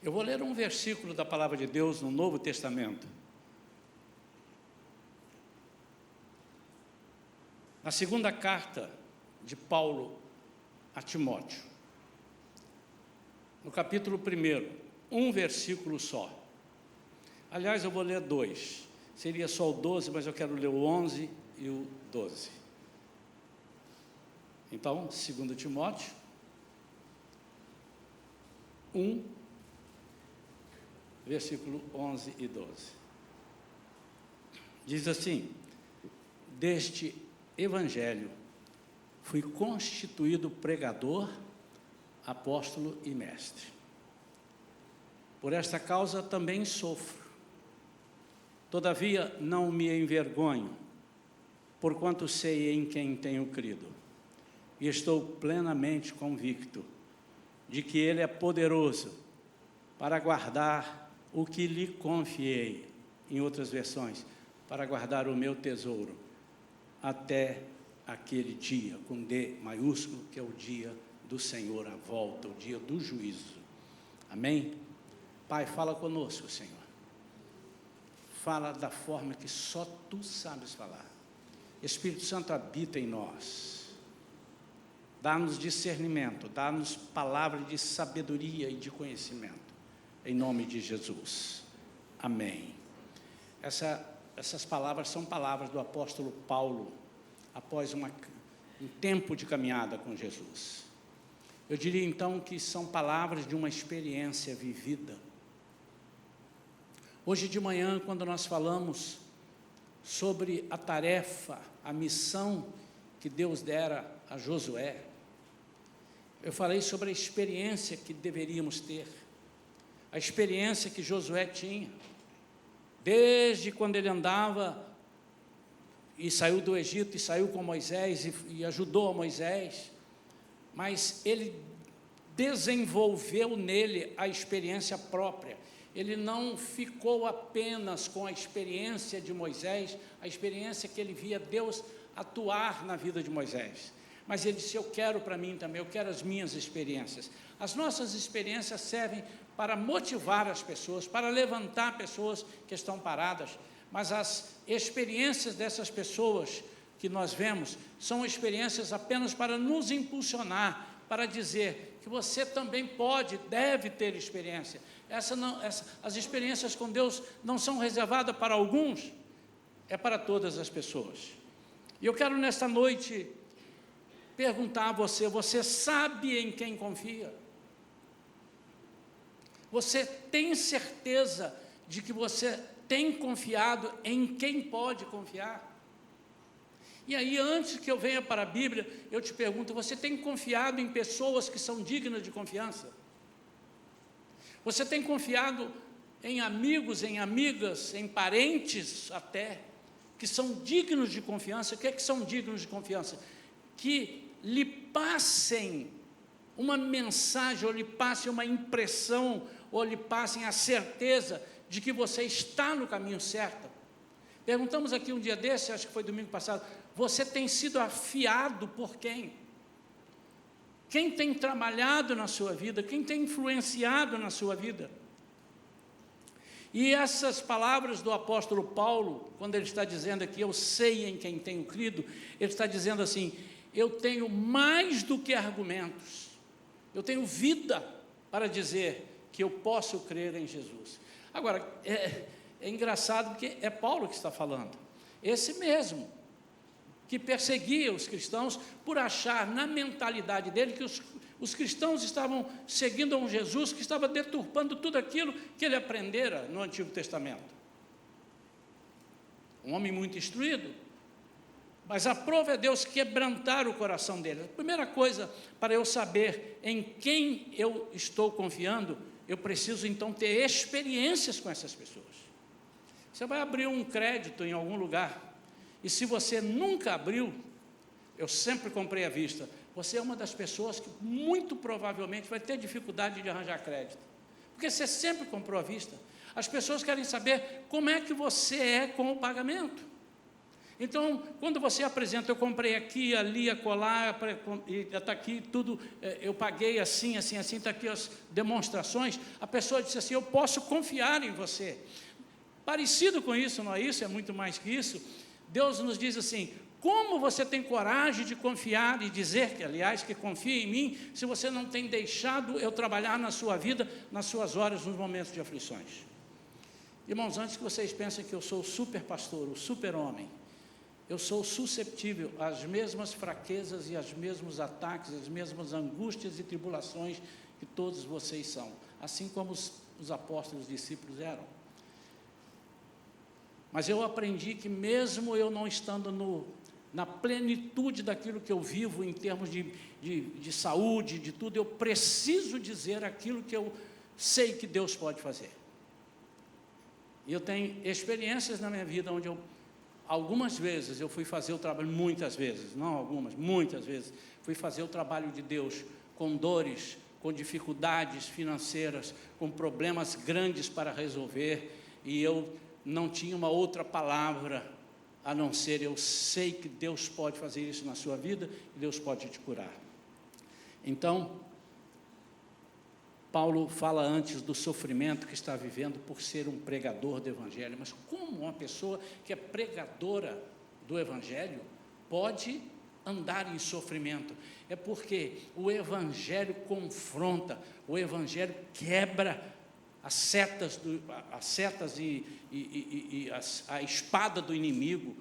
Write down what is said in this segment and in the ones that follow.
Eu vou ler um versículo da Palavra de Deus no Novo Testamento. Na segunda carta de Paulo a Timóteo, no capítulo 1, um versículo só. Aliás, eu vou ler 2. Seria só o 12, mas eu quero ler o 11 e o 12. Então, 2 Timóteo 1, versículo 11 e 12. Diz assim: deste evangelho fui constituído pregador, apóstolo e mestre. Por esta causa também sofro. Todavia não me envergonho, porquanto sei em quem tenho crido, e estou plenamente convicto de que Ele é poderoso para guardar o que lhe confiei, em outras versões, para guardar o meu tesouro, até aquele dia, com D maiúsculo, que é o dia do Senhor, a volta, o dia do juízo. Amém? Pai, fala conosco, Senhor. Fala da forma que só Tu sabes falar. Espírito Santo habita em nós. Dá-nos discernimento, dá-nos palavra de sabedoria e de conhecimento. Em nome de Jesus. Amém. Essas palavras são palavras do apóstolo Paulo, após um tempo de caminhada com Jesus. Eu diria então que são palavras de uma experiência vivida. Hoje de manhã, quando nós falamos sobre a tarefa, a missão que Deus dera a Josué, eu falei sobre a experiência que deveríamos ter, a experiência que Josué tinha, desde quando ele andava e saiu do Egito, e saiu com Moisés, e ajudou a Moisés, mas ele desenvolveu nele a experiência própria. Ele não ficou apenas com a experiência de Moisés, a experiência que ele via Deus atuar na vida de Moisés, mas ele disse: eu quero para mim também, eu quero as minhas experiências. As nossas experiências servem para motivar as pessoas, para levantar pessoas que estão paradas, mas as experiências dessas pessoas que nós vemos são experiências apenas para nos impulsionar, para dizer que você também pode, deve ter experiência. As experiências com Deus não são reservadas para alguns, é para todas as pessoas. E eu quero nesta noite perguntar a você: você sabe em quem confia? Você tem certeza de que você tem confiado em quem pode confiar? E aí, antes que eu venha para a Bíblia, eu te pergunto: você tem confiado em pessoas que são dignas de confiança? Você tem confiado em amigos, em amigas, em parentes até, que são dignos de confiança? O que é que são dignos de confiança? Que lhe passem uma mensagem, ou lhe passem uma impressão, ou lhe passem a certeza de que você está no caminho certo. Perguntamos aqui um dia desse, acho que foi domingo passado: você tem sido afiado por quem? Quem tem trabalhado na sua vida? Quem tem influenciado na sua vida? E essas palavras do apóstolo Paulo, quando ele está dizendo aqui: eu sei em quem tenho crido, ele está dizendo assim: eu tenho mais do que argumentos, eu tenho vida para dizer que eu posso crer em Jesus. Agora, é engraçado porque é Paulo que está falando, esse mesmo que perseguia os cristãos por achar na mentalidade dele que os cristãos estavam seguindo a um Jesus que estava deturpando tudo aquilo que ele aprendera no Antigo Testamento. Um homem muito instruído, mas aprove a Deus quebrantar o coração dele. A primeira coisa, para eu saber em quem eu estou confiando, eu preciso então ter experiências com essas pessoas. Você vai abrir um crédito em algum lugar, e se você nunca abriu, eu sempre comprei à vista, você é uma das pessoas que muito provavelmente vai ter dificuldade de arranjar crédito, porque você sempre comprou à vista. As pessoas querem saber como é que você é com o pagamento. Então, quando você apresenta, eu comprei aqui, ali, acolá, está aqui tudo, eu paguei assim, assim, assim, está aqui as demonstrações, a pessoa disse assim, eu posso confiar em você. Parecido com isso, não é isso? É muito mais que isso. Deus nos diz assim, como você tem coragem de confiar e dizer que, aliás, que confia em mim, se você não tem deixado eu trabalhar na sua vida, nas suas horas, nos momentos de aflições? Irmãos, antes que vocês pensem que eu sou o super pastor, o super homem, eu sou susceptível às mesmas fraquezas e aos mesmos ataques, às mesmas angústias e tribulações que todos vocês são, assim como os apóstolos, os discípulos eram. Mas eu aprendi que mesmo eu não estando na plenitude daquilo que eu vivo em termos de saúde, de tudo, eu preciso dizer aquilo que eu sei que Deus pode fazer. E eu tenho experiências na minha vida onde algumas vezes eu fui fazer o trabalho, muitas vezes, não algumas, muitas vezes, fui fazer o trabalho de Deus com dores, com dificuldades financeiras, com problemas grandes para resolver, e eu não tinha uma outra palavra a não ser, eu sei que Deus pode fazer isso na sua vida, e Deus pode te curar. Então, Paulo fala antes do sofrimento que está vivendo por ser um pregador do Evangelho, mas como uma pessoa que é pregadora do Evangelho pode andar em sofrimento? É porque o Evangelho confronta, o Evangelho quebra as setas e a espada do inimigo.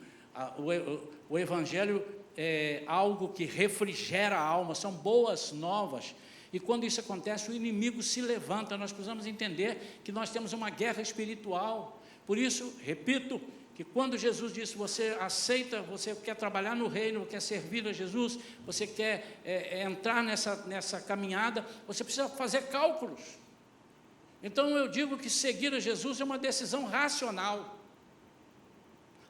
O Evangelho é algo que refrigera a alma, são boas novas. E quando isso acontece, o inimigo se levanta. Nós precisamos entender que nós temos uma guerra espiritual. Por isso, repito, que quando Jesus disse, você aceita, você quer trabalhar no reino, quer servir a Jesus, você quer entrar nessa caminhada, você precisa fazer cálculos. Então eu digo que seguir a Jesus é uma decisão racional.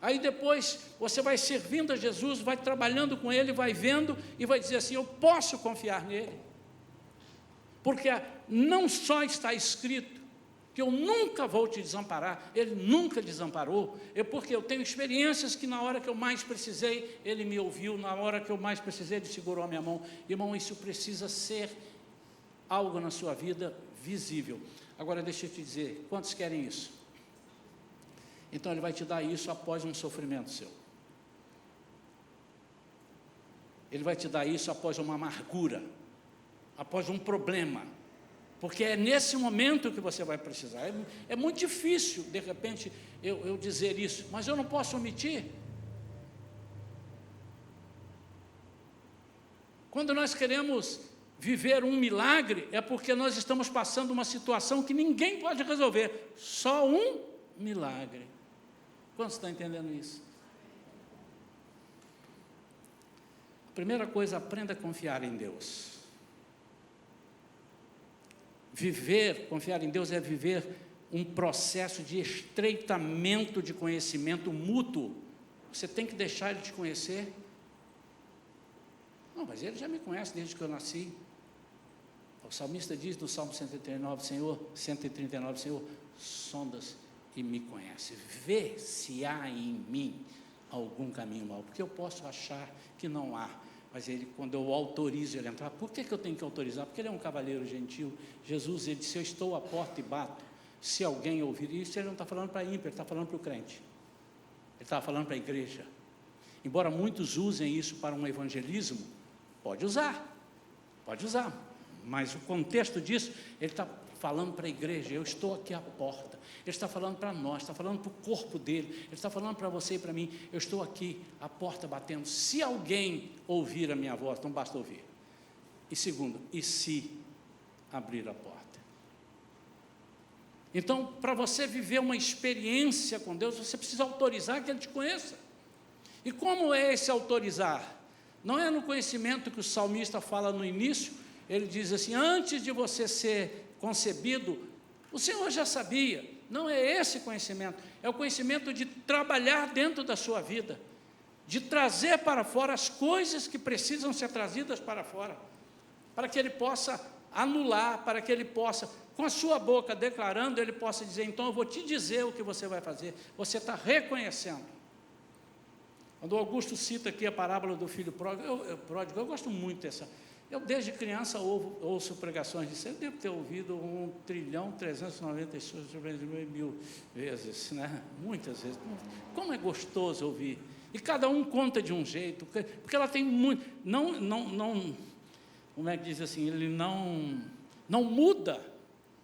Aí depois você vai servindo a Jesus, vai trabalhando com Ele, vai vendo e vai dizer assim, eu posso confiar nele. Porque não só está escrito que eu nunca vou te desamparar, Ele nunca desamparou, é porque eu tenho experiências que na hora que eu mais precisei, Ele me ouviu, na hora que eu mais precisei, Ele segurou a minha mão. Irmão, isso precisa ser algo na sua vida visível. Agora deixa eu te dizer, quantos querem isso? Então Ele vai te dar isso após um sofrimento seu. Ele vai te dar isso após uma amargura, após um problema, porque é nesse momento que você vai precisar. É muito difícil, de repente, eu dizer isso, mas eu não posso omitir. Quando nós queremos viver um milagre, é porque nós estamos passando uma situação que ninguém pode resolver, só um milagre. Quantos estão entendendo isso? A primeira coisa, aprenda a confiar em Deus. Confiar em Deus é viver um processo de estreitamento de conhecimento mútuo. Você tem que deixar Ele te conhecer. Não, mas Ele já me conhece desde que eu nasci. O salmista diz no Salmo 139, Senhor, sondas e me conhece. Vê se há em mim algum caminho mau, porque eu posso achar que não há. Mas Ele, quando eu autorizo Ele a entrar, por que eu tenho que autorizar? Porque Ele é um cavaleiro gentil. Jesus, Ele disse, eu estou à porta e bato. Se alguém ouvir isso, Ele não está falando para ímpio, Ele está falando para o crente. Ele está falando para a igreja. Embora muitos usem isso para um evangelismo, pode usar. Mas o contexto disso, Ele está falando para a igreja, eu estou aqui à porta. Ele está falando para nós, está falando para o corpo dele, Ele está falando para você e para mim, eu estou aqui, à porta batendo. Se alguém ouvir a minha voz, não basta ouvir. E segundo, e se abrir a porta? Então, para você viver uma experiência com Deus, você precisa autorizar que Ele te conheça. E como é esse autorizar? Não é no conhecimento que o salmista fala no início. Ele diz assim, antes de você ser concebido, o Senhor já sabia. Não é esse conhecimento, é o conhecimento de trabalhar dentro da sua vida, de trazer para fora as coisas que precisam ser trazidas para fora, para que Ele possa anular, para que Ele possa, com a sua boca declarando, Ele possa dizer, então eu vou te dizer o que você vai fazer. Você está reconhecendo. Quando o Augusto cita aqui a parábola do filho pródigo, eu gosto muito dessa. Eu, desde criança, ouço pregações disso. Eu devo ter ouvido 1.396.000 vezes, né? Muitas vezes. Como é gostoso ouvir. E cada um conta de um jeito, porque ela tem muito. Não, como é que diz assim? Ele não muda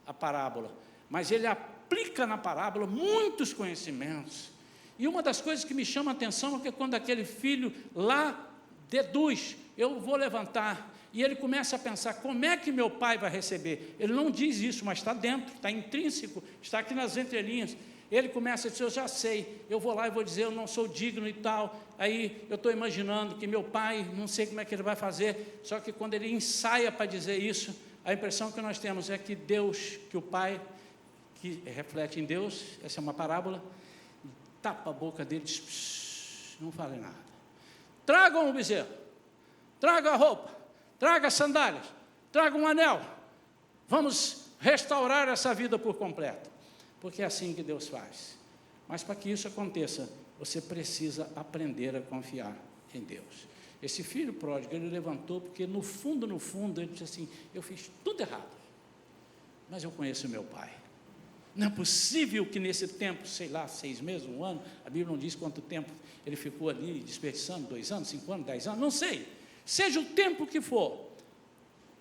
a parábola, mas ele aplica na parábola muitos conhecimentos. E uma das coisas que me chama a atenção é que quando aquele filho lá deduz, eu vou levantar, e ele começa a pensar, como é que meu pai vai receber? Ele não diz isso, mas está dentro, está intrínseco, está aqui nas entrelinhas. Ele começa a dizer, eu já sei, eu vou lá e vou dizer, eu não sou digno e tal. Aí eu estou imaginando que meu pai, não sei como é que ele vai fazer, só que quando ele ensaia para dizer isso, a impressão que nós temos é que Deus, que o pai, que reflete em Deus, essa é uma parábola, tapa a boca dele e diz, não fale nada. Tragam o bezerro, traga a roupa, traga as sandálias, traga um anel, vamos restaurar essa vida por completo, porque é assim que Deus faz. Mas para que isso aconteça, você precisa aprender a confiar em Deus. Esse filho pródigo, ele levantou, porque no fundo, ele disse assim, eu fiz tudo errado, mas eu conheço meu pai. Não é possível que nesse tempo, sei lá, 6 meses, 1 ano, a Bíblia não diz quanto tempo ele ficou ali desperdiçando, 2 anos, 5 anos, 10 anos, não sei, seja o tempo que for,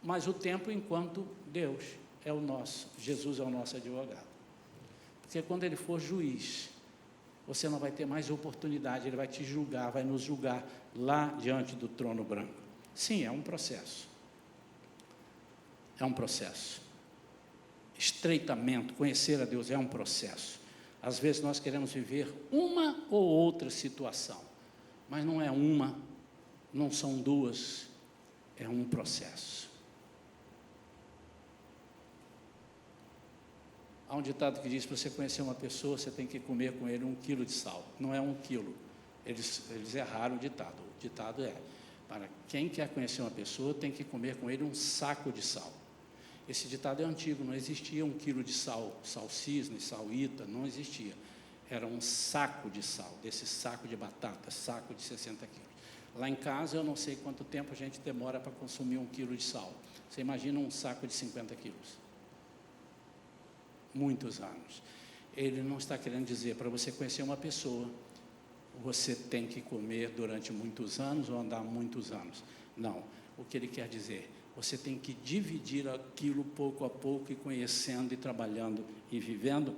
mas o tempo enquanto Deus é o nosso, Jesus é o nosso advogado. Porque quando ele for juiz, você não vai ter mais oportunidade, ele vai te julgar, vai nos julgar lá diante do trono branco. Sim, é um processo. É um processo. Estreitamento, conhecer a Deus é um processo. Às vezes nós queremos viver uma ou outra situação, mas não é uma, não são duas, é um processo. Há um ditado que diz, para você conhecer uma pessoa, você tem que comer com ele 1 quilo de sal. Não é 1 quilo, eles erraram o ditado. O ditado é, para quem quer conhecer uma pessoa, tem que comer com ele 1 saco de sal. Esse ditado é antigo, não existia 1 quilo de sal cisne, sal ita, não existia. Era 1 saco de sal, desse saco de batata, saco de 60 quilos. Lá em casa, eu não sei quanto tempo a gente demora para consumir 1 quilo de sal. Você imagina 1 saco de 50 quilos. Muitos anos. Ele não está querendo dizer, para você conhecer uma pessoa, você tem que comer durante muitos anos ou andar muitos anos. Não, o que ele quer dizer, você tem que dividir aquilo pouco a pouco e conhecendo e trabalhando e vivendo.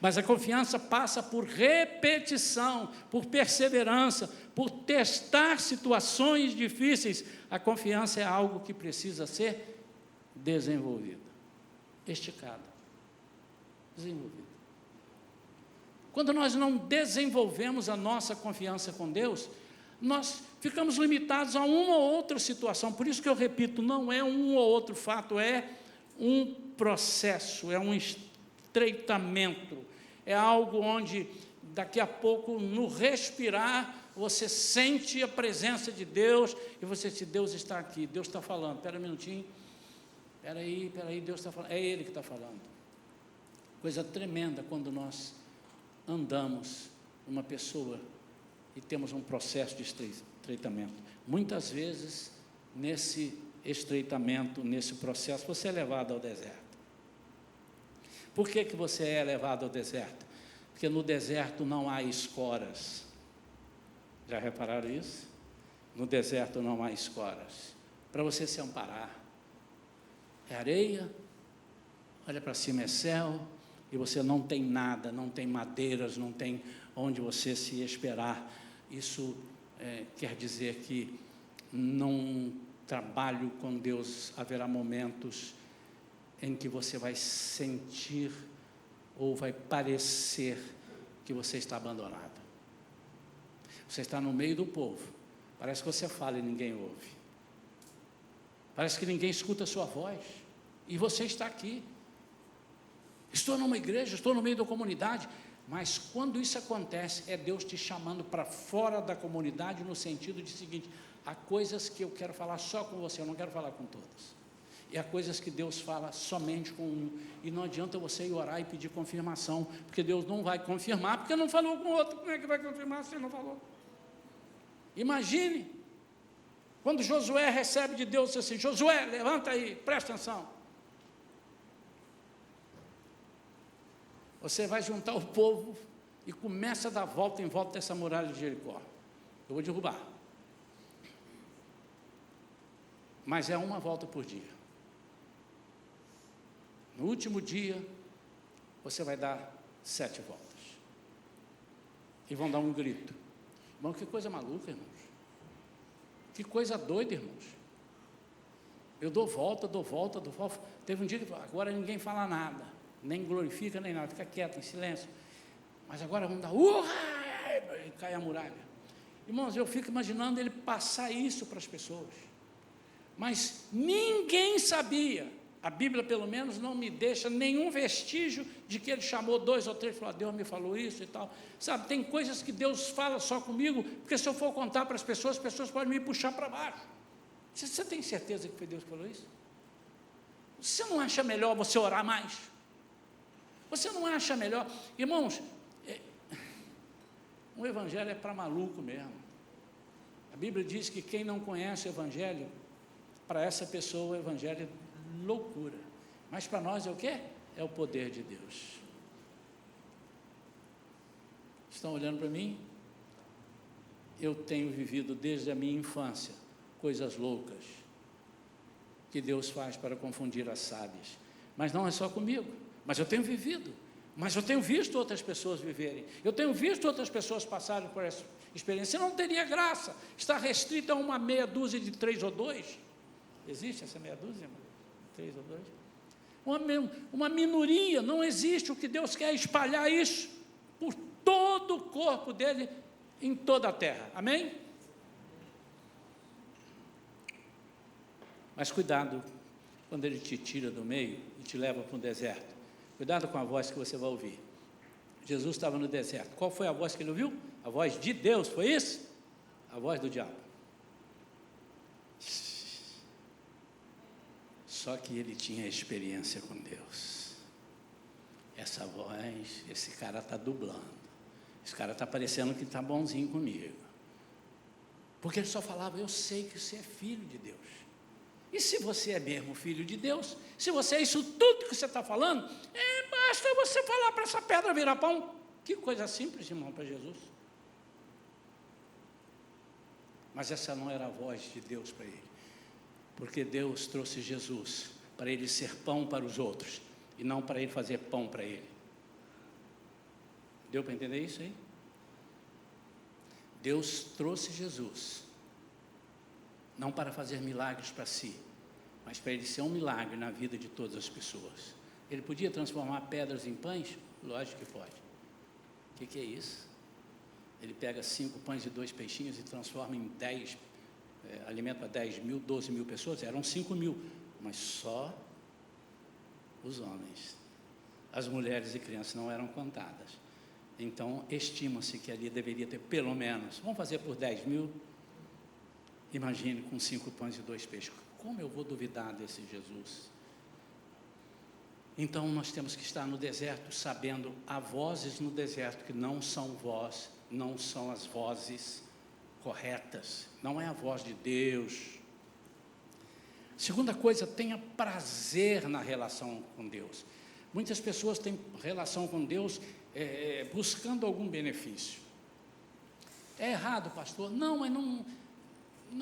Mas a confiança passa por repetição, por perseverança, por testar situações difíceis. A confiança é algo que precisa ser desenvolvido, esticado, desenvolvido. Quando nós não desenvolvemos a nossa confiança com Deus, nós ficamos limitados a uma ou outra situação. Por isso que eu repito, não é um ou outro fato, é um processo, é um estreitamento, é algo onde daqui a pouco, no respirar, você sente a presença de Deus, e você diz, Deus está aqui, Deus está falando, espera um minutinho, espera aí, Deus está falando, é Ele que está falando. Coisa tremenda quando nós andamos uma pessoa e temos um processo de estreitamento. Muitas vezes, nesse estreitamento, nesse processo, você é levado ao deserto. Por que você é levado ao deserto? Porque no deserto não há escoras. Já repararam isso? No deserto não há escoras. Para você se amparar, é areia, olha para cima é céu, e você não tem nada, não tem madeiras, não tem onde você se esperar. Isso quer dizer que num trabalho com Deus haverá momentos em que você vai sentir ou vai parecer que você está abandonado. Você está no meio do povo, parece que você fala e ninguém ouve. Parece que ninguém escuta a sua voz, e você está aqui. Estou numa igreja, estou no meio da comunidade, mas quando isso acontece, é Deus te chamando para fora da comunidade, no sentido de seguinte, há coisas que eu quero falar só com você, eu não quero falar com todas. E há coisas que Deus fala somente com um, e não adianta você ir orar e pedir confirmação, porque Deus não vai confirmar, porque não falou com o outro. Como é que vai confirmar se ele não falou? Imagine, quando Josué recebe de Deus assim: Josué, levanta aí, presta atenção. Você vai juntar o povo e começa a dar volta em volta dessa muralha de Jericó. Eu vou derrubar. Mas é uma volta por dia. No último dia, você vai dar 7 voltas. E vão dar um grito. Irmão, que coisa maluca, irmãos. Que coisa doida, irmãos. Eu dou volta. Teve um dia que agora ninguém fala nada, nem glorifica, nem nada, fica quieto, em silêncio. Mas agora vamos dar, e cai a muralha. Irmãos, eu fico imaginando ele passar isso para as pessoas. Mas ninguém sabia. A Bíblia, pelo menos, não me deixa nenhum vestígio de que ele chamou 2 ou 3 e falou: Deus me falou isso e tal. Sabe, tem coisas que Deus fala só comigo, porque se eu for contar para as pessoas podem me puxar para baixo. Você tem certeza que foi Deus que falou isso? Você não acha melhor você orar mais? Você não acha melhor? Irmãos, o Evangelho é para maluco mesmo. A Bíblia diz que quem não conhece o Evangelho, para essa pessoa o Evangelho é loucura, mas para nós é o quê? É o poder de Deus. Estão olhando para mim? Eu tenho vivido desde a minha infância coisas loucas que Deus faz para confundir as sábias, mas não é só comigo, mas eu tenho vivido, mas eu tenho visto outras pessoas viverem, eu tenho visto outras pessoas passarem por essa experiência. Não teria graça estar restrito a uma meia dúzia de 3 ou 2. Existe essa meia dúzia, irmão? 3 ou 2, uma minoria. Não existe. O que Deus quer é espalhar isso por todo o corpo dele, em toda a terra, amém? Mas cuidado, quando ele te tira do meio e te leva para um deserto, cuidado com a voz que você vai ouvir. Jesus estava no deserto, qual foi a voz que ele ouviu? A voz de Deus, foi isso? A voz do diabo. Só que ele tinha experiência com Deus. Essa voz, esse cara está dublando. Esse cara está parecendo que está bonzinho comigo. Porque ele só falava: eu sei que você é filho de Deus. E se você é mesmo filho de Deus, se você é isso tudo que você está falando, basta você falar para essa pedra virar pão. Que coisa simples, irmão, para Jesus. Mas essa não era a voz de Deus para ele. Porque Deus trouxe Jesus para ele ser pão para os outros, e não para ele fazer pão para ele. Deu para entender isso aí? Deus trouxe Jesus, não para fazer milagres para si, mas para ele ser um milagre na vida de todas as pessoas. Ele podia transformar pedras em pães? Lógico que pode. O que é isso? Ele pega 5 pães e 2 peixinhos e transforma em 10 alimento para 10 mil, 12 mil pessoas, eram 5 mil, mas só os homens, as mulheres e crianças não eram contadas. Então, estima-se que ali deveria ter pelo menos, vamos fazer por 10 mil, imagine com 5 pães e 2 peixes. Como eu vou duvidar desse Jesus? Então, nós temos que estar no deserto, sabendo, há vozes no deserto que não são voz, não são as vozes corretas, não é a voz de Deus. Segunda coisa, tenha prazer na relação com Deus. Muitas pessoas têm relação com Deus buscando algum benefício. É errado, pastor? Não, mas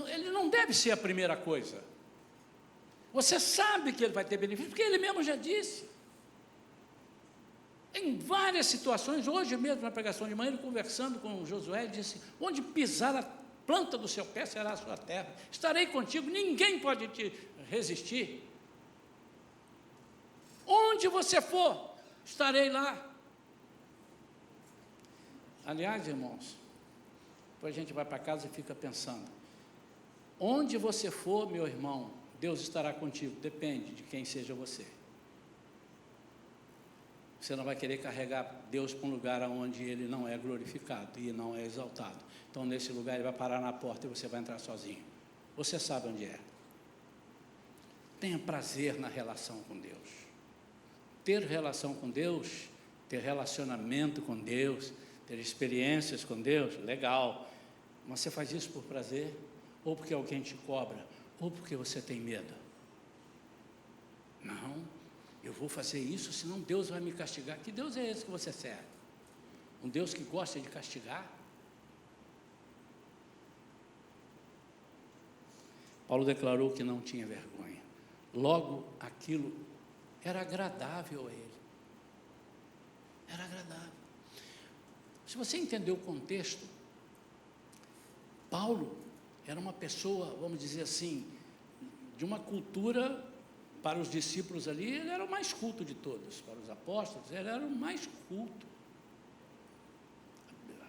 ele não deve ser a primeira coisa. Você sabe que ele vai ter benefício, porque ele mesmo já disse. Em várias situações, hoje mesmo na pregação de manhã, ele conversando com Josué, ele disse: onde pisar a planta do seu pé será a sua terra, estarei contigo, ninguém pode te resistir. Onde você for, estarei lá. Aliás, irmãos, depois a gente vai para casa e fica pensando, onde você for, meu irmão, Deus estará contigo, depende de quem seja você. Você não vai querer carregar Deus para um lugar onde Ele não é glorificado e não é exaltado. Então, nesse lugar, Ele vai parar na porta e você vai entrar sozinho. Você sabe onde é. Tenha prazer na relação com Deus. Ter relação com Deus, ter relacionamento com Deus, ter experiências com Deus, legal. Mas você faz isso por prazer, ou porque alguém te cobra, ou porque você tem medo. Não, eu vou fazer isso, senão Deus vai me castigar. Que Deus é esse que você serve? Um Deus que gosta de castigar? Paulo declarou que não tinha vergonha. Logo, aquilo era agradável a ele. Era agradável. Se você entender o contexto, Paulo era uma pessoa, vamos dizer assim, de uma cultura, para os discípulos ali, ele era o mais culto de todos. Para os apóstolos, ele era o mais culto.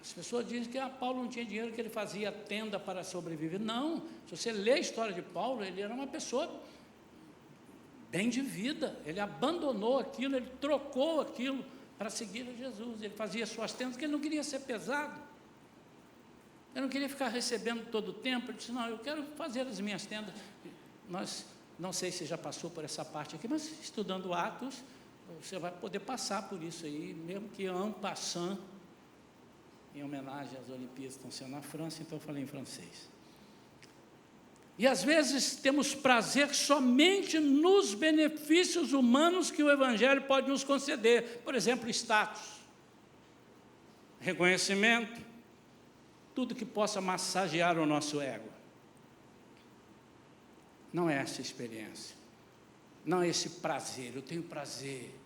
As pessoas dizem que Paulo não tinha dinheiro, que ele fazia tenda para sobreviver. Não, se você lê a história de Paulo, ele era uma pessoa bem de vida. Ele abandonou aquilo, ele trocou aquilo para seguir a Jesus. Ele fazia suas tendas, porque ele não queria ser pesado. Ele não queria ficar recebendo todo o tempo. Ele disse, não, eu quero fazer as minhas tendas. Nós, não sei se já passou por essa parte aqui, mas estudando Atos, você vai poder passar por isso aí, mesmo que en passant, em homenagem às Olimpíadas que estão sendo na França, então eu falei em francês. E às vezes temos prazer somente nos benefícios humanos que o Evangelho pode nos conceder. Por exemplo, status, reconhecimento, tudo que possa massagear o nosso ego. Não é essa experiência, não é esse prazer. Eu tenho prazer.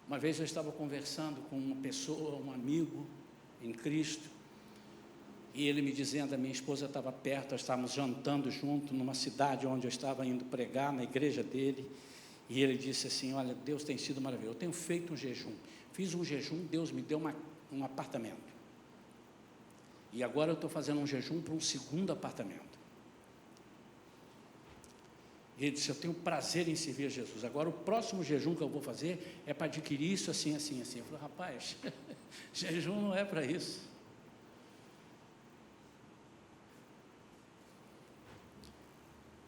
Uma vez eu estava conversando com uma pessoa, um amigo em Cristo, e ele me dizendo, a minha esposa estava perto, nós estávamos jantando junto numa cidade onde eu estava indo pregar, na igreja dele, e ele disse assim, olha, Deus tem sido maravilhoso, eu tenho feito um jejum, fiz um jejum, Deus me deu um apartamento, e agora eu estou fazendo um jejum para um segundo apartamento. Ele disse, eu tenho prazer em servir a Jesus, agora o próximo jejum que eu vou fazer é para adquirir isso assim, assim, assim. Eu falei, rapaz, jejum não é para isso.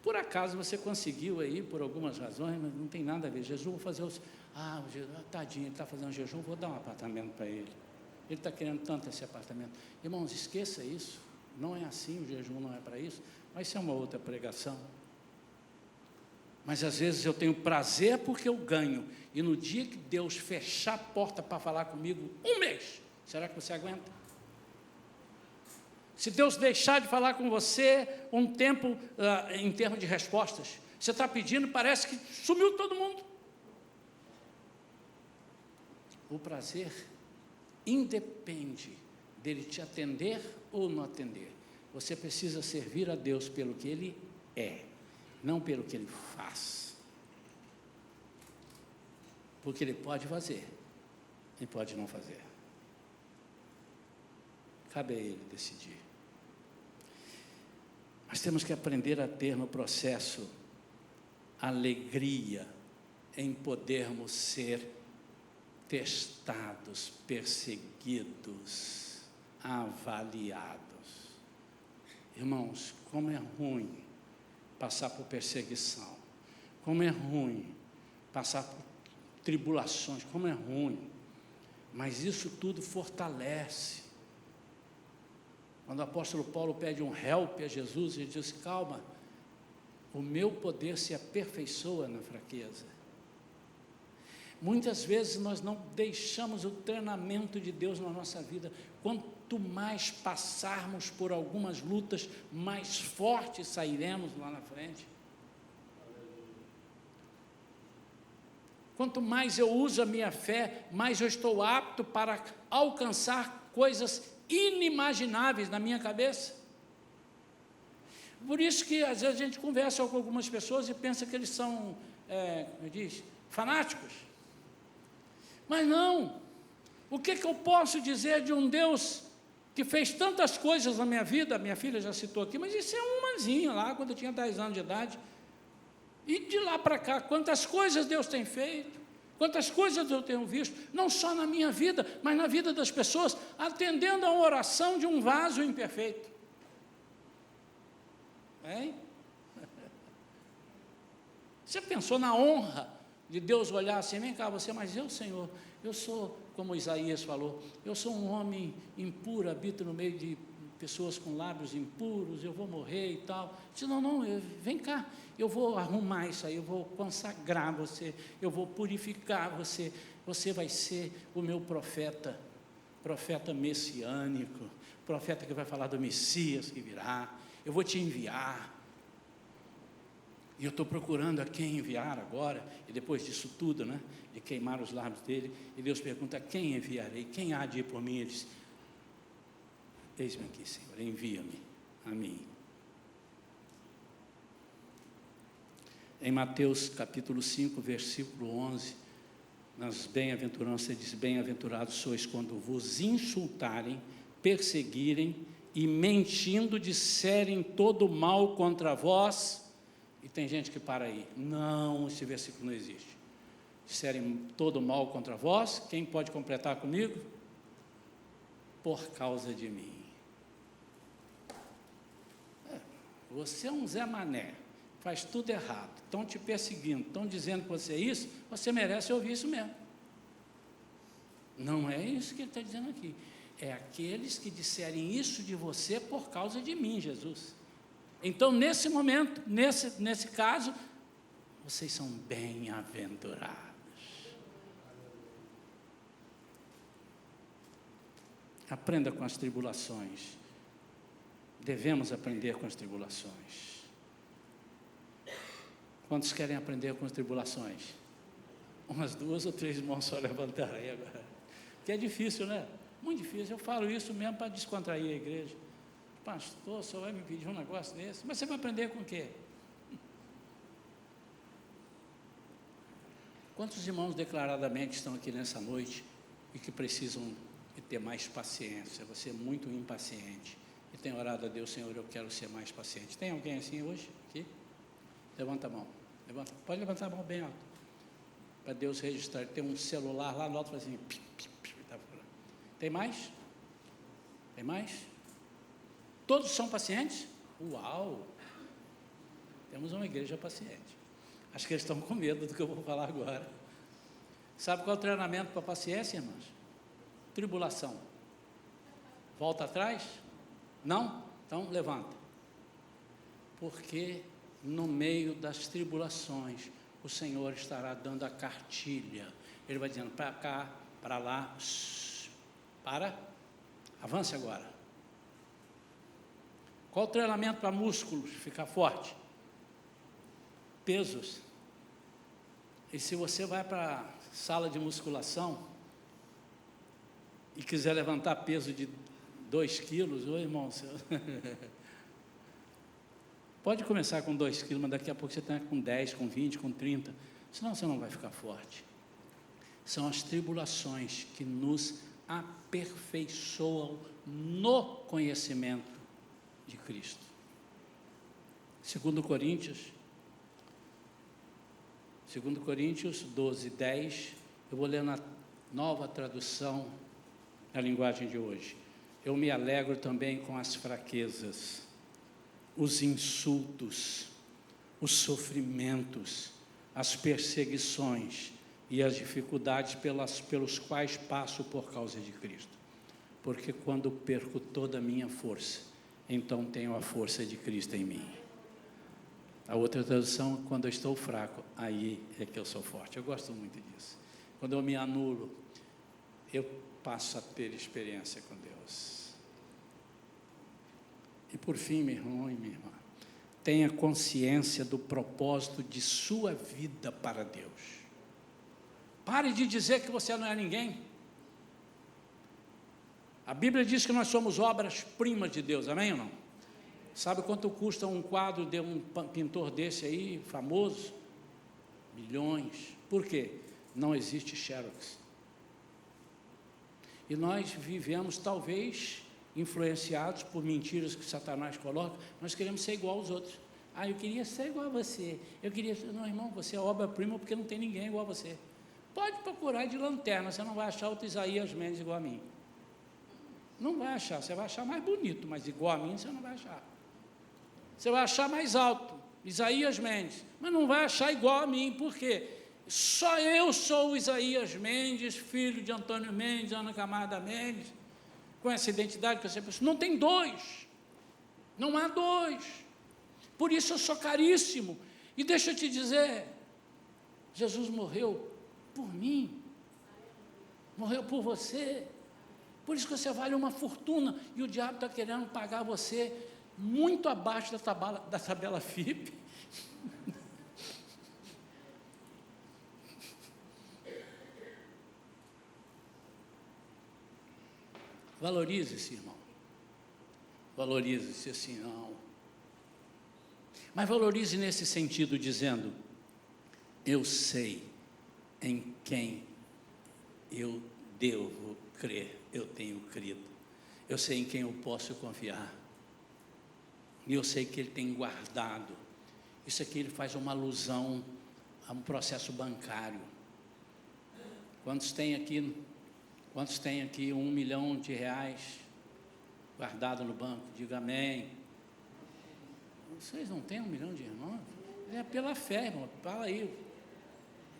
Por acaso você conseguiu aí, por algumas razões, mas não tem nada a ver. Jesus, vou fazer os... tadinho, ele está fazendo jejum, vou dar um apartamento para ele. Ele está querendo tanto esse apartamento. Irmãos, esqueça isso. Não é assim, o jejum não é para isso. Mas isso é uma outra pregação. Mas às vezes eu tenho prazer porque eu ganho. E no dia que Deus fechar a porta para falar comigo, 1 mês, será que você aguenta? Se Deus deixar de falar com você um tempo, em termos de respostas, você está pedindo, parece que sumiu todo mundo. O prazer independe dele te atender ou não atender. Você precisa servir a Deus pelo que Ele é, não pelo que Ele faz. Porque Ele pode fazer e pode não fazer. Cabe a Ele decidir. Nós temos que aprender a ter no processo alegria em podermos ser testados, perseguidos, avaliados. Irmãos, como é ruim passar por perseguição, como é ruim passar por tribulações, como é ruim, mas isso tudo fortalece. Quando o apóstolo Paulo pede um help a Jesus, ele diz, calma, o meu poder se aperfeiçoa na fraqueza. Muitas vezes nós não deixamos o treinamento de Deus na nossa vida. Quanto mais passarmos por algumas lutas, mais fortes sairemos lá na frente. Quanto mais eu uso a minha fé, mais eu estou apto para alcançar coisas inimagináveis na minha cabeça. Por isso que às vezes a gente conversa com algumas pessoas e pensa que eles são, como diz, fanáticos. Mas não. O que eu posso dizer de um Deus que fez tantas coisas na minha vida? Minha filha já citou aqui, mas isso é umazinha lá, quando eu tinha 10 anos de idade. E de lá para cá, quantas coisas Deus tem feito, quantas coisas eu tenho visto, não só na minha vida, mas na vida das pessoas, atendendo a uma oração de um vaso imperfeito. Hein? Você pensou na honra de Deus olhar assim, vem cá você, mas eu, Senhor, eu sou, como Isaías falou, eu sou um homem impuro, habito no meio de pessoas com lábios impuros, eu vou morrer e tal. Eu disse, não, vem cá, eu vou arrumar isso aí, eu vou consagrar você, eu vou purificar você, você vai ser o meu profeta messiânico, profeta que vai falar do Messias que virá, eu vou te enviar. E eu estou procurando a quem enviar agora, e depois disso tudo, né, de queimar os lábios dele, e Deus pergunta, quem enviarei? Quem há de ir por mim? Ele diz, eis-me aqui, Senhor, envia-me a mim. Em Mateus capítulo 5, versículo 11, nas bem-aventuranças diz, bem-aventurados sois quando vos insultarem, perseguirem e mentindo disserem todo mal contra vós. E tem gente que para aí, não, esse versículo não existe. Disserem todo mal contra vós, quem pode completar comigo? Por causa de mim. Você é um Zé Mané, faz tudo errado, estão te perseguindo, estão dizendo que você é isso, você merece ouvir isso mesmo. Não é isso que ele está dizendo aqui. É aqueles que disserem isso de você por causa de mim, Jesus. Então, nesse momento, nesse caso, vocês são bem-aventurados. Aprenda com as tribulações. Devemos aprender com as tribulações. Quantos querem aprender com as tribulações? Umas 2 ou 3 mãos só levantarem agora. Que é difícil, né? Muito difícil. Eu falo isso mesmo para descontrair a igreja. Pastor, o senhor vai me pedir um negócio desse? Mas você vai aprender com o quê? Quantos irmãos declaradamente estão aqui nessa noite e que precisam de ter mais paciência? Você é muito impaciente e tem orado a Deus, Senhor, eu quero ser mais paciente. Tem alguém assim hoje? Aqui? Levanta a mão. Pode levantar a mão bem alto. Para Deus registrar. Tem um celular lá no alto, assim. Tem mais? Tem mais? Todos são pacientes? Uau! Temos uma igreja paciente. Acho que eles estão com medo do que eu vou falar agora. Sabe qual é o treinamento para a paciência, irmãos? Tribulação. Volta atrás? Não? Então levanta. Porque no meio das tribulações, o Senhor estará dando a cartilha. Ele vai dizendo para cá, para lá, avance agora. Qual o treinamento para músculos ficar forte? Pesos. E se você vai para a sala de musculação e quiser levantar peso de 2 quilos, ô irmão, pode começar com 2 quilos, mas daqui a pouco você está com 10, com 20, com 30, senão você não vai ficar forte. São as tribulações que nos aperfeiçoam no conhecimento de Cristo. 2 Coríntios 12, 10, eu vou ler na nova tradução, na linguagem de hoje. Eu me alegro também com as fraquezas, os insultos, os sofrimentos, as perseguições e as dificuldades pelos quais passo por causa de Cristo. Porque quando perco toda a minha força, então tenho a força de Cristo em mim. A outra tradução, quando eu estou fraco, aí é que eu sou forte. Eu gosto muito disso. Quando eu me anulo, eu passo a ter experiência com Deus. E por fim, meu irmão e minha irmã, tenha consciência do propósito de sua vida para Deus. Pare de dizer que você não é ninguém. A Bíblia diz que nós somos obras-primas de Deus, amém ou não? Sabe quanto custa um quadro de um pintor desse aí, famoso? Milhões. Por quê? Não existe Xerox. E nós vivemos, talvez, influenciados por mentiras que Satanás coloca, nós queremos ser igual aos outros. Eu queria ser igual a você. Eu queria ser... Não, irmão, você é obra-prima porque não tem ninguém igual a você. Pode procurar de lanterna, você não vai achar outro Isaías Mendes igual a mim. Não vai achar, você vai achar mais bonito, mas igual a mim você não vai achar. Você vai achar mais alto, Isaías Mendes, mas não vai achar igual a mim, por quê? Só eu sou o Isaías Mendes, filho de Antônio Mendes, Ana Camarda Mendes. com essa identidade, com essa pessoa. Não tem dois. Não há dois. Por isso eu sou caríssimo. E deixa eu te dizer, Jesus morreu por mim. Morreu por você. Por isso que você vale uma fortuna. E o diabo está querendo pagar você muito abaixo da tabela FIPE. Valorize-se, irmão. Valorize-se assim, não. Mas valorize nesse sentido, dizendo: eu sei em quem eu devo crer, eu tenho crido. Eu sei em quem eu posso confiar. E eu sei que Ele tem guardado. Isso aqui ele faz uma alusão a um processo bancário. Quantos têm aqui R$1 milhão guardado no banco? Diga amém. Vocês não têm R$1 milhão? É pela fé, irmão. Fala aí.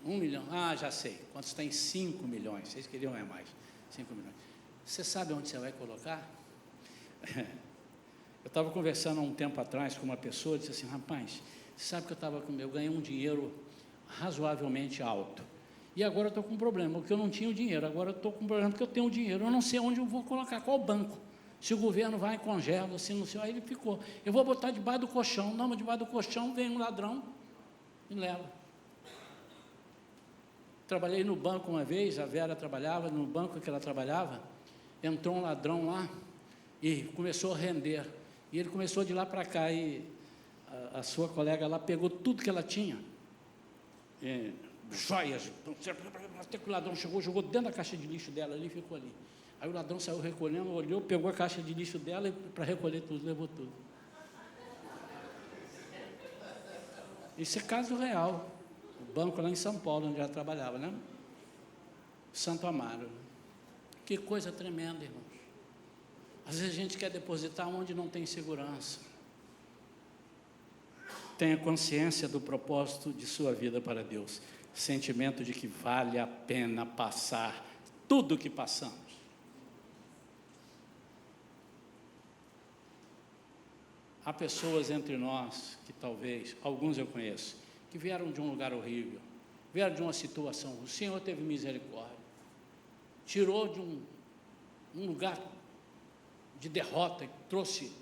1 milhão. Ah, já sei. Quantos têm 5 milhões? Vocês queriam mais. 5 milhões. Você sabe onde você vai colocar? Eu estava conversando há um tempo atrás com uma pessoa, disse assim: rapaz, você sabe que eu ganhei um dinheiro razoavelmente alto. E agora eu estou com um problema, porque eu não tinha o dinheiro. Agora eu estou com um problema, porque eu tenho o dinheiro. Eu não sei onde eu vou colocar, qual banco. Se o governo vai e congela, se não sei, aí ele ficou. Eu vou botar debaixo do colchão. Não, mas debaixo do colchão vem um ladrão e leva. Trabalhei no banco uma vez, a Vera trabalhava, no banco que ela trabalhava, entrou um ladrão lá e começou a render. E ele começou de lá para cá, e a sua colega lá pegou tudo que ela tinha, joias, até que o ladrão chegou, jogou dentro da caixa de lixo dela ali e ficou ali. Aí o ladrão saiu recolhendo, olhou, pegou a caixa de lixo dela e para recolher tudo, levou tudo. Isso é caso real. O banco lá em São Paulo, onde ela trabalhava, né? Santo Amaro. Que coisa tremenda, irmãos. Às vezes a gente quer depositar onde não tem segurança. Tenha consciência do propósito de sua vida para Deus. Sentimento de que vale a pena passar tudo o que passamos. Há pessoas entre nós que talvez, alguns eu conheço, que vieram de um lugar horrível, vieram de uma situação, o Senhor teve misericórdia, tirou de um lugar de derrota, e trouxe,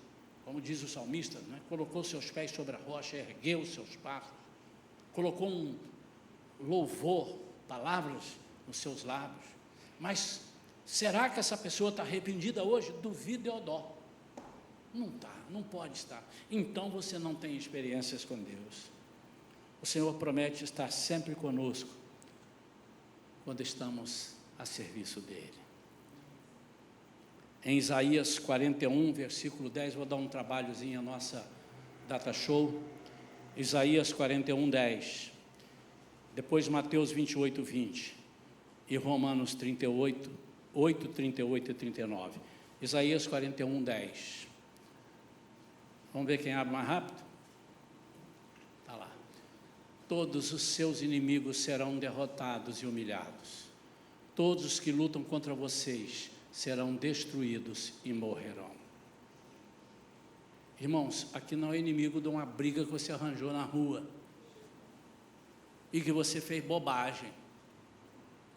como diz o salmista, né, colocou seus pés sobre a rocha, ergueu os seus passos, colocou um louvor, palavras nos seus lábios. Mas será que essa pessoa está arrependida hoje? Duvido e odó. Não está, não pode estar. Então você não tem experiências com Deus. O Senhor promete estar sempre conosco quando estamos a serviço dEle. Em Isaías 41, versículo 10, vou dar um trabalhozinho à nossa data show. Isaías 41, 10. Depois Mateus 28, 20. E Romanos 38, 8, 38 e 39. Isaías 41, 10. Vamos ver quem abre mais rápido? Está lá. Todos os seus inimigos serão derrotados e humilhados. Todos os que lutam contra vocês serão destruídos e morrerão. Irmãos, aqui não é inimigo de uma briga que você arranjou na rua e que você fez bobagem.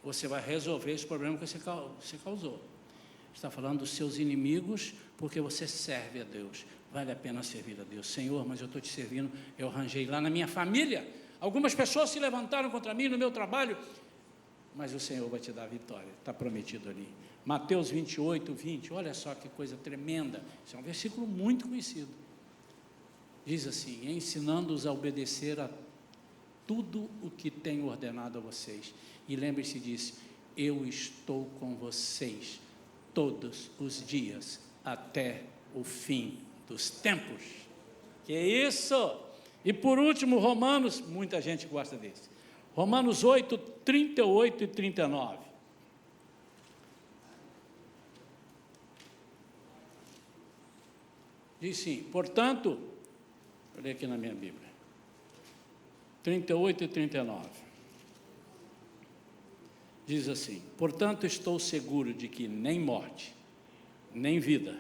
Você vai resolver esse problema que você causou. Está falando dos seus inimigos, porque você serve a Deus. Vale a pena servir a Deus. Senhor, mas eu estou te servindo, eu arranjei lá na minha família. Algumas pessoas se levantaram contra mim no meu trabalho, mas o Senhor vai te dar a vitória, está prometido ali. Mateus 28, 20, olha só que coisa tremenda. Isso é um versículo muito conhecido. Diz assim: ensinando-os a obedecer a tudo o que tenho ordenado a vocês. E lembre-se disso: eu estou com vocês todos os dias, até o fim dos tempos. Que isso? E por último, Romanos, muita gente gosta desse. Romanos 8, 38 e 39. Diz sim, portanto, vou ler aqui na minha Bíblia, 38 e 39. Diz assim: portanto, estou seguro de que nem morte, nem vida,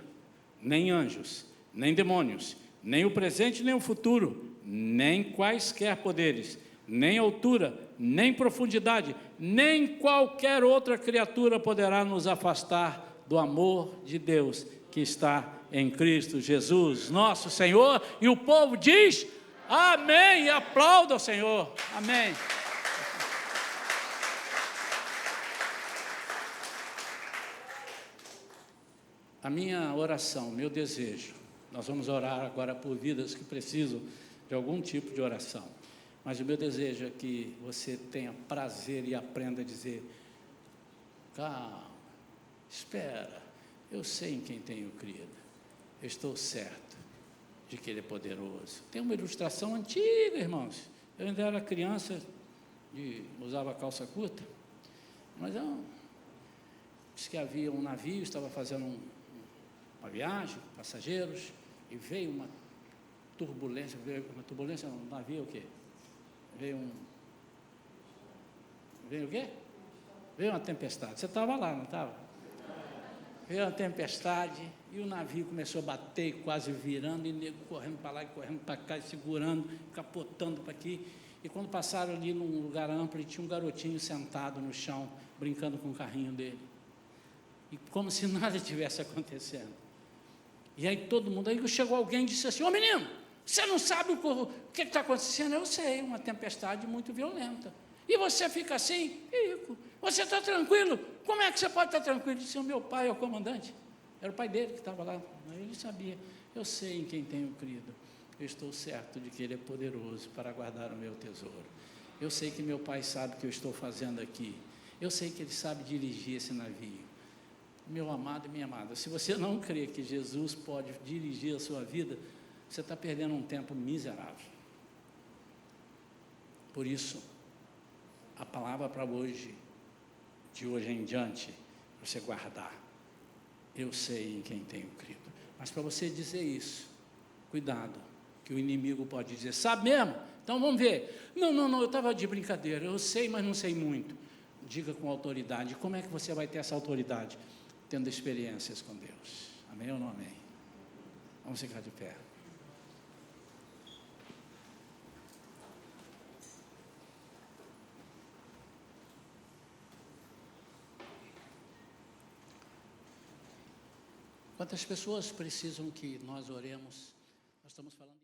nem anjos, nem demônios, nem o presente, nem o futuro, nem quaisquer poderes, nem altura, nem profundidade, nem qualquer outra criatura poderá nos afastar do amor de Deus que está em Cristo Jesus, nosso Senhor. E o povo diz: amém, e aplauda ao Senhor, amém. A minha oração, meu desejo, nós vamos orar agora por vidas que precisam de algum tipo de oração, mas o meu desejo é que você tenha prazer e aprenda a dizer: calma, espera, eu sei em quem tenho crido, eu estou certo de que Ele é poderoso. Tem uma ilustração antiga, irmãos. Eu ainda era criança, usava calça curta, mas disse que havia um navio, estava fazendo uma viagem, passageiros, e veio uma turbulência, no navio o quê? Veio o quê? Veio uma tempestade. Você estava lá, não estava? Veio uma tempestade e o navio começou a bater, quase virando, e nego correndo para lá e correndo para cá, segurando, capotando para aqui. E quando passaram ali num lugar amplo, tinha um garotinho sentado no chão, brincando com o carrinho dele. E como se nada tivesse acontecendo. E aí todo mundo, aí chegou alguém e disse assim: ô menino, você não sabe o que está acontecendo? Eu sei, uma tempestade muito violenta. E você fica assim? Fico. Você está tranquilo? Como é que você pode estar tranquilo? Disse: o meu pai é o comandante. Era o pai dele que estava lá. Ele sabia. Eu sei em quem tenho crido. Eu estou certo de que Ele é poderoso para guardar o meu tesouro. Eu sei que meu pai sabe o que eu estou fazendo aqui. Eu sei que Ele sabe dirigir esse navio. Meu amado e minha amada, se você não crê que Jesus pode dirigir a sua vida, você está perdendo um tempo miserável. Por isso, a palavra para hoje, de hoje em diante, você guardar: eu sei em quem tenho crido. Mas para você dizer isso, cuidado, que o inimigo pode dizer: sabe mesmo? Então vamos ver. Não, eu estava de brincadeira, eu sei, mas não sei muito. Diga com autoridade. Como é que você vai ter essa autoridade? Tendo experiências com Deus. Amém ou não amém? Vamos ficar de pé. Quantas pessoas precisam que nós oremos? Nós estamos falando